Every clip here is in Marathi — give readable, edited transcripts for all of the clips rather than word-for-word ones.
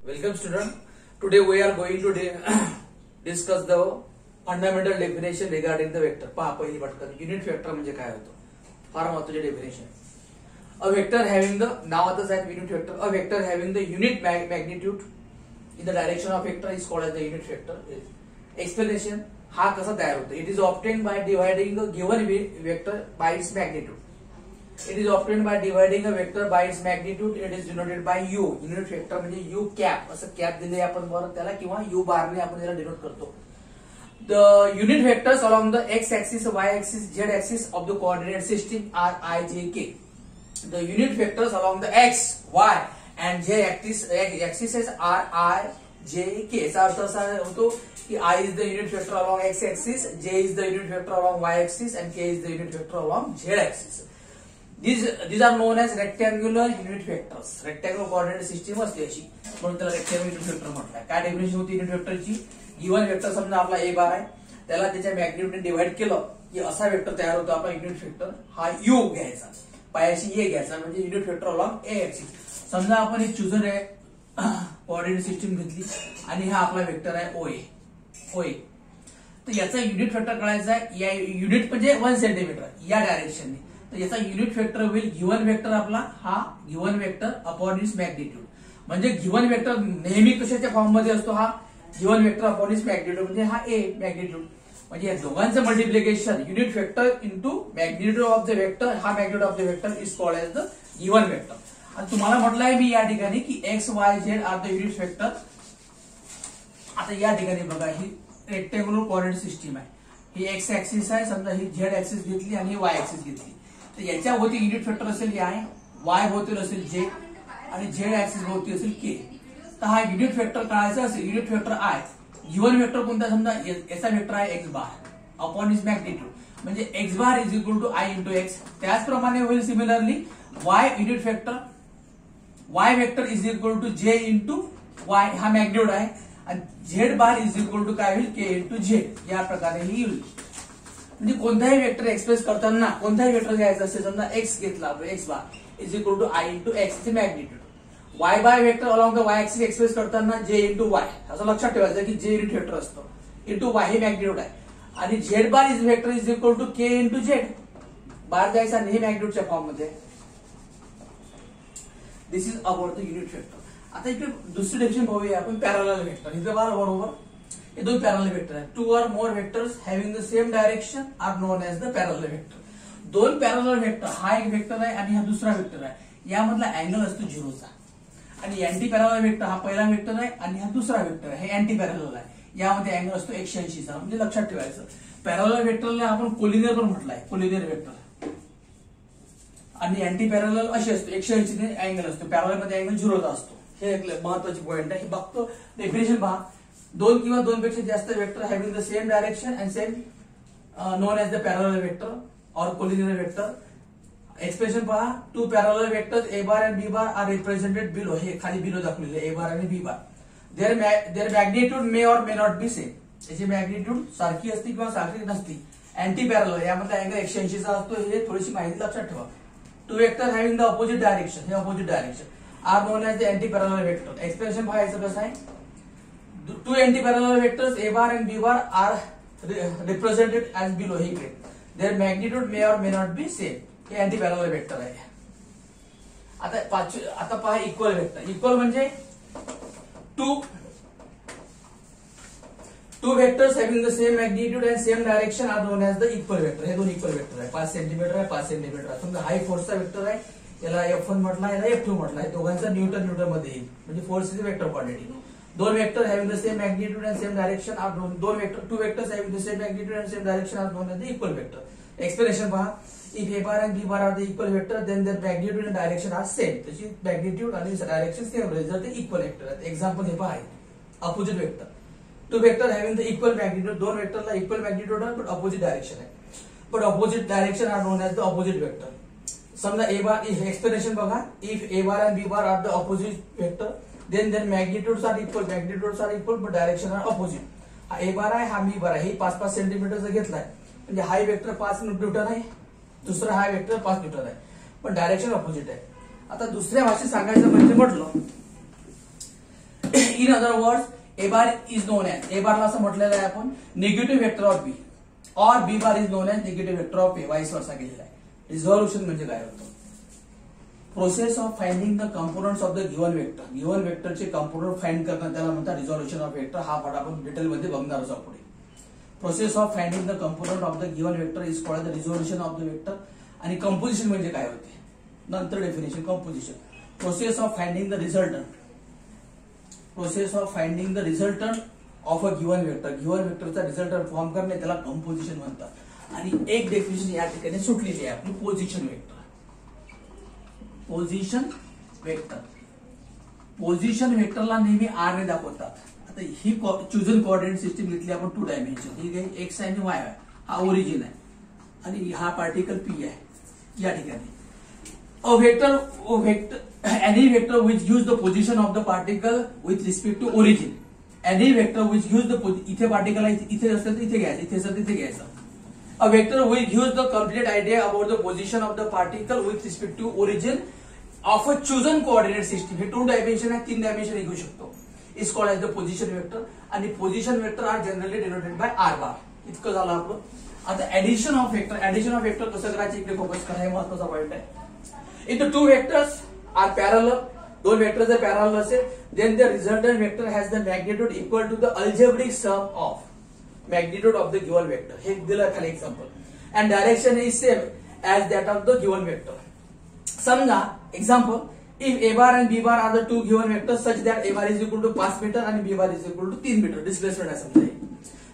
Welcome student. Today we are going to discuss the fundamental definition regarding the vector. पहा पहिली पटकन युनिट वेक्टर म्हणजे काय होतं, फार महत्त्वाचे definition. A vector having the नावातच आहे unit vector. A vector having the unit magnitude in the direction of vector is called as the unit vector. Explanation हा कसा तयार होतो. It is obtained by dividing a given vector by its magnitude. It is obtained by dividing a vector by its magnitude. It is denoted by u. Unit vector म्हणजे u cap असं cap दिले आपण बरं त्याला किंवा u बार ने आपण त्याला डिनोट करतो. The unit vectors along the x-axis, y-axis, z-axis of the coordinate system are I, J, K. The unit vectors along the x, y, and z axes are I, J, K. याचा अर्थ असा होतो की I is the unit vector along x-axis, J is the unit vector along y-axis, and K is the unit vector along z-axis. These are known as rectangular unit vectors. Rectangular coordinate system असते अशी म्हणून त्याला rectangular unit vector म्हणतात. काय डेफिनेशन होती युनिट वेक्टरची? गिवन वेक्टर समजा आपला a बार आहे, त्याला त्याच्या मॅग्निट्यूडने डिवाइड केलं की असा वेक्टर तयार होतो आपला युनिट वेक्टर. हा u घ्यायचा, पायाशी a घ्यायचा म्हणजे unit vector along a axis. समजा आपण एक चुजर आहे कोऑर्डिनेट सिस्टीम घेतली आणि हा आपला वेक्टर आहे OA. तर याचा युनिट वेक्टर कळायचा आहे. या युनिट म्हणजे 1 सेंटीमीटर या डायरेक्शनने. तर याचा युनिट वेक्टर होईल गिवन वेक्टर आपला हा given vector upon its magnitude. म्हणजे गिवन वेक्टर नेहमी कशाच्या फॉर्म मध्ये असतो, हा given vector upon its magnitude म्हणजे हा a मॅग्निट्यूड. म्हणजे या दोघांचं multiplication unit vector into magnitude of the vector, हा magnitude of the vector is called as the given vector. आणि तुम्हाला म्हटलंय मी या ठिकाणी की X Y Z are the unit vector. आता या ठिकाणी बघा ही रेक्टेंग्युलर कोऑर्डिनेट सिस्टीम आहे. ही एक्स ऍक्सिस आहे, समजा ही झेड ऍक्सिस घेतली आणि ही वाय ऍक्सिस घेतली. तर याच्या भोवती युनिट वेक्टर असेल हे आहे, वाय भोवती असेल जे आणि झेड ऍक्सिस भोवती असेल के. तर हा युनिट वेक्टर काढायचा असेल unit vector I. Given vector कोणता, समजा याचा वेक्टर आहे X bar upon is magnitude म्हणजे X bar is equal to I into X. त्याचप्रमाणे होईल similarly Y unit vector, Y vector is equal to J into Y, हा मॅग्निट्यूड आहे. आणि Z bar is equal to काय होईल के इंटू झेड. या प्रकारे ही येईल. म्हणजे कोणताही वेक्टर एक्सप्रेस करताना कोणताही वेक्टर घ्यायचा असेल, समजा एक्स घेतला X bar is equal to I into X चे magnitude. Y by vector along the Y axis express करताना जे इंटू वाय असं लक्षात ठेवायचं की जे युनिट वेक्टर असतो इंटू वाय हे मॅग्निट्यूड आहे. आणि Z bar is vector is equal to K into Z bar द्यायचा आणि हे मॅग्निट्यूडच्या फॉर्म मध्ये. This is about the unit vector. आता इकडे दुसरी डेफिनेशन पाहूया आपण पॅरलल वेक्टर. इथे बरोबर हे दोन पॅरलल वेक्टर आहेत. Two or more vectors having the same direction are known as the parallel vector. दोन पॅरलल वेक्टर, हा एक वेक्टर आहे आणि हा दुसरा वेक्टर आहे. यामधला अँगल असतो 0चा. आणि अँटी पॅरलल वेक्टर हा पहिला वेक्टर आहे आणि हा दुसरा वेक्टर आहे, हे अँटी पॅरलल आहे. यामध्ये अँगल असतो 180चा. म्हणजे लक्षात ठेवायचं पॅरलल वेक्टरला आपण कोलिनियर पण म्हटलंय, कोलिनियर वेक्टर. आणि अँटी पॅरलल अशी असतो 180 अँगल असतो, पॅरलल मध्ये अँगल 0चा असतो. हे एक महत्वाची पॉईंट आहे. हे बघतो डेफिनेशन पहा. दोन किंवा दोनपेक्षा जास्त vector having the same direction and same known as the parallel vector और कोलिनियर वेक्टर. एक्सप्रेशन पहा. Two parallel vectors A bar and B bar are represented below. हे खाली बिलो दाखवलेले ए बार आणि B bar. There magnitude may or may not be same. याची मॅग्निट्यूड सारखी असते किंवा सारखी नसती. अँटी पॅरलल यामध्ये अँगल 180चा असतो. हे थोडीशी माहिती लक्षात ठेवा. Two vector having the opposite direction, हे opposite direction are known as the anti parallel vector. Expression पहा याचं कसं आहे. Two anti-parallel vectors A bar and B bar are represented as below. हे इकडे their magnitude may or may not be same. हे anti-parallel vector आहे. आता पहा इक्वल वेक्टर. इक्वल म्हणजे two vectors having the same magnitude and same direction are known as the equal vector. हे दोन इक्वल वेक्टर आहे. 5 सेंटीमीटर आहे, 5 सेंटीमीटर आहे. समजा हाय फोर्सचा वेक्टर आहे, याला F1 म्हटला, याला F2 म्हटला. दोघांचा न्यूटन मध्ये येईल. म्हणजे फोर्स इज वेक्टर क्वांटिटी. दोन vector having the same magnitude and same direction are known. Two vectors having the same magnitude and same direction are known as the equal vector. Expression पहा. If A bar and B bar are the equal vector then their magnitude and direction are same. त्याची मॅग्निट्यूड आणि डायरेक्शन सेम राहील जर ते इक्वल वेक्टर आहेत. एक्झाम्पल हे पहा. Opposite vector. To vector having the equal magnitude. दोन वेक्टरला इक्वल मॅग्निट्यूड आहे पण अपोजिट डायरेक्शन आहे. पण opposite direction are known as the opposite vector. समजा ए बार, एक्सप्लेनेशन बघा. If A bar and B bar are the opposite vector then their magnitudes are equal but direction are opposite. हा ए बार आहे, हा बी बार आहे. 5-5 सेंटीमीटरचा घेतलाय म्हणजे हा वेक्टर 5 न्यूटन आहे, दुसरा हा वेक्टर 5 न्यूटन आहे, पण डायरेक्शन ऑपोजिट आहे. आता दुसऱ्या भाषेत सांगायचं म्हणजे म्हटलं in other words A bar is known as, A बारला असं म्हटलेलं आहे आपण निगेटिव्ह वेक्टर ऑफ बी, और B bar is known as negative vector of A, vice versa केलेला आहे. रिझॉल्युशन म्हणजे काय होतं? Process of finding the components of the given vector. Given वेक्टरचे कंपोनंट फाइंड करणं त्याला म्हणतात रिझॉल्युशन ऑफ वेक्टर. हा पाठ आपण डिटेलमध्ये बघणारच आहोत पुढे. Process of finding the component of the given vector is called the resolution of the vector. आणि कंपोजिशन म्हणजे काय होते नंतर definition. Composition process of finding the resultant, process of finding the resultant of a given vector. Given वेक्टरचा रिझल्टंट फॉर्म करणे त्याला कंपोजिशन म्हणतात. आणि एक डेफिनेशन या ठिकाणी सुटलेली आहे आपली position vector. Position vector, position वेक्टरला नेहमी आर ने दाखवतात. आता ही चुजन कोऑर्डिनेट सिस्टीम घेतली आपण 2 डायमेन्शन. ही काही एक्स आहे आणि वाय आहे, हा ओरिजिन आहे आणि हा पार्टिकल पी आहे या ठिकाणी. A vector any vector which gives the position of the particle with respect to origin. Any vector which gives the इथे पार्टिकल आहे, इथे असेल तर इथे घ्यायचं, इथे असेल तर इथे घ्यायचं. A vector which gives the complete idea about the position of the particle with respect to origin of a chosen coordinate system. हे 2 डायमेन्शन आहे, 3 डायमेन्शन घेऊ शकतो. is called as the position vector. आणि position vector are generally denoted by R bar. इतकं झालं आपलं. आता addition of vector, addition of vector कसं करायचं इकडे फोकस करा, हे महत्त्वाचा पॉईंट आहे. If the 2 vectors are parallel, 2 vectors जर parallel असेल, then the resultant vector has the magnitude equal to the algebraic sum of magnitude of the given vector. हे दिलं खाली example. And direction is same as that of the given vector. समजा example, if a bar and b bar are the 2 given vectors such that a bar is equal to 5 meter and b bar is equal to 3 meter, displacement आहे समजा.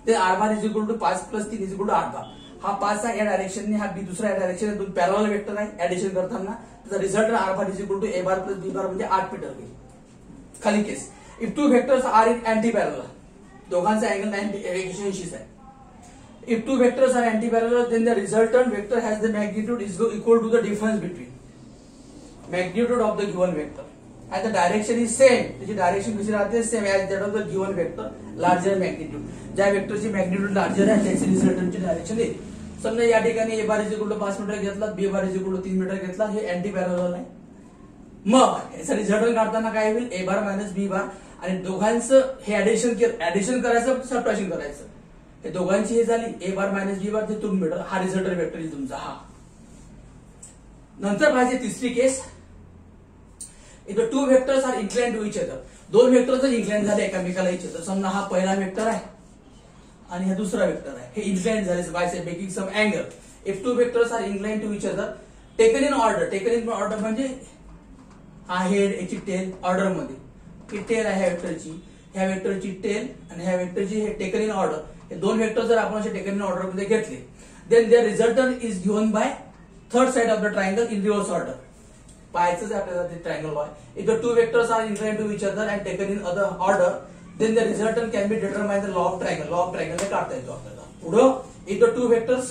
then r bar is equal to 5 plus 3 is equal to 8 bar. हा 5 आहे या डायरेक्शनने, हा बी दुसऱ्या या डायरेक्शनने, 2 पॅरलल वेक्टर आहे. ऍडिशन करताना त्याचा result R bar is equal to A bar plus B bar म्हणजे 8 मीटर होईल. खाली case, if 2 vectors are in anti parallel, दोघांचा अँगल 180 आहे. If 2 vectors are anti parallel, then the resultant vector has the magnitude is equal to the difference between magnitude of the given vector and the direction is same. त्याची डायरेक्शन कशी राहते? Same as that of the given vector larger magnitude. ज्या वेक्टरची मॅग्निट्यूड लार्जर आहे त्याची रिझल्टंटची डायरेक्शन येईल. समजा या ठिकाणी A bar is equal to 5 meter घेतला, B bar is equal to 3 meter घेतला, हे अँटी पॅरलल आहे. मग याचा रिझल्ट काढताना काय होईल? ए बार मायनस बी बार. आणि दोघांचं हे ऍडिशन करायचं, सबट्रॅक्शन करायचं. हे दोघांची हे झाली ए बार मायनस बी बार, ते 2 मीटर. हा रिझल्ट वेक्टर येईल तुमचा. हा नंतर पाहिजे तिसरी case, if the 2 vectors are incline to each other. 2 vector जर इन्क्लाइन झाले एकमेकाला इच अदर, समजा हा पहिला वेक्टर आहे आणि हा दुसरा वेक्टर आहे, हे इन्क्लाइन झाले by making some angle. If 2 vectors are incline to each other taken in order. Taken in order म्हणजे हा हेड, याची टेल ऑर्डर मध्ये. ही टेल आहे ह्या वेक्टरची, ह्या वेक्टरची टेल आणि ह्या वेक्टरची हे टेकन इन ऑर्डर. हे 2 वेक्टर जर आपण असे टेकन इन ऑर्डर मध्ये घेतले, then their resultant is given by third side of the triangle in reverse order. पाहायचंच आहे आपल्याला ते triangle why. If the 2 vectors are incline to each other and taken in other order, then the resultant can be determined by the law of triangle. Law of triangle ने काढता येतो आपल्याला. पुढं, if the 2 vectors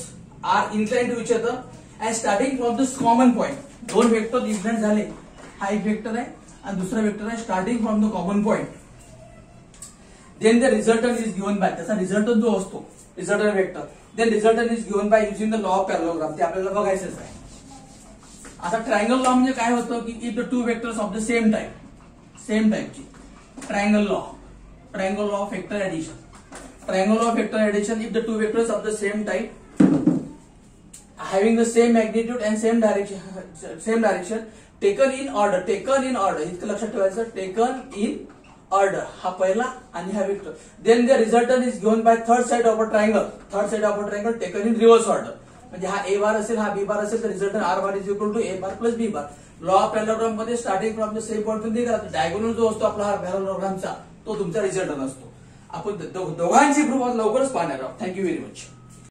are inclined to each other and starting from this common point, 2 vector inclined झाले, हा एक वेक्टर आहे आणि दुसरा वेक्टर आहे, starting from the common point, then the resultant is given by, त्याचा रिझल्टंट जो असतो resultant vector, then resultant is given by using the law of parallelogram. ते आपल्याला बघायचंच आहे. आता ट्रायंगल लॉ म्हणजे काय होतं की if the 2 vectors of the same टाइपची triangle law, triangle law of vector addition. Triangle law of vector addition, if the 2 vectors of the same type having the same magnitude and same direction taken in order, इतकं लक्षात ठेवायचं, taken in order हा पहिला आणि हा vector, then the resultant is given by third side of a triangle taken in reverse order. म्हणजे हा ए बार असेल, हा बी बार असेल, तर resultant R bar is equal to A bar plus B bar. Law of parallelogram मध्ये starting from the same point diagonal जो असतो आपला हा पॅरललोग्रामचा, तो तुमचा रिझल्ट असतो. आपण दोघांची प्रूफ लवकरच पाहणार आहोत. Thank you very much.